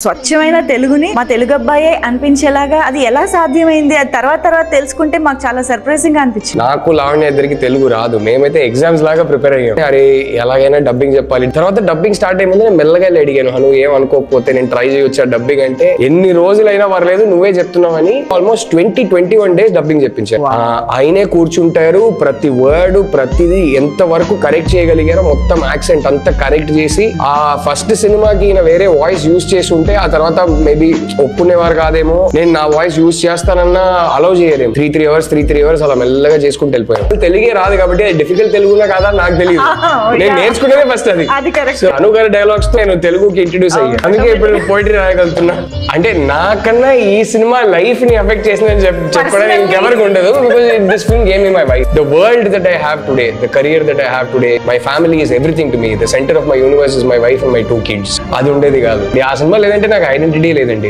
స్వచ్ఛమైన తెలుగుని మా తెలుగు అబ్బాయే అనిపించేలాగా అది ఎలా సాధ్యమైంది అది తర్వాత తెలుసుకుంటే మాకు చాలా సర్ప్రైజింగ్ గా అనిపించింది. నాకు లావణ్య ఇద్దరికి తెలుగు రాదు, మేమైతే ఎగ్జామ్స్ లాగా ప్రిపేర్ అయ్యాం. అరే ఎలాగైనా డబ్బింగ్ చెప్పాలి. తర్వాత డబ్బింగ్ స్టార్ట్ అయ్యే ముందు నేను మెల్లగా అడిగాను, నువ్వు ఏం అనుకోకపోతే నేను ట్రై చేయొచ్చా డబ్బింగ్ అంటే. ఎన్ని రోజులైనా పర్లేదు నువ్వే చెప్తున్నావని ఆల్మోస్ట్ 21 డేస్ డబ్బింగ్ చెప్పించారు. ఆయనే కూర్చుంటారు, ప్రతి వర్డ్ ప్రతిదీ ఎంత వరకు కరెక్ట్ చేయగలిగారో మొత్తం యాక్సెంట్ అంతా కరెక్ట్ చేసి ఆ ఫస్ట్ సినిమాకి ఈయన వేరే వాయిస్ యూజ్ చేసి ఉంటే ఆ తర్వాత మేబీ ఒప్పుకునేవారు కాదేమో. నేను నా వాయిస్ యూజ్ చేస్తానన్నా అలౌ చేయలేము. 3 అవర్స్ అలా మెల్లగా చేసుకుంటూ వెళ్ళిపోయాను. తెలుగే రాదు కాబట్టి డిఫికల్ట్ తెలుగులో కాదా నాకు తెలియదు. నేను నేర్చుకునేదే ఫస్ట్ అది. అను గారి డైలాగ్స్ తో నేను తెలుగుకి ఇంట్రడ్యూస్ అయ్యాను. అందుకే ఇప్పుడు పోయిటరీ రాయగలుగుతున్నా. అంటే నాకన్నా ఈ సినిమా లైఫ్ ని ఎఫెక్ట్ చేసిందని చెప్పడం ఇంకెవరికి ఉండదు. Because this film gave me my wife. The world that I have today, the career that I have today, my family is everything to me. The centre of my universe is my wife and my 2 kids. అది ఉండేది కాదు. ఆ cinema లేదంటే నాకు identity లేదండి.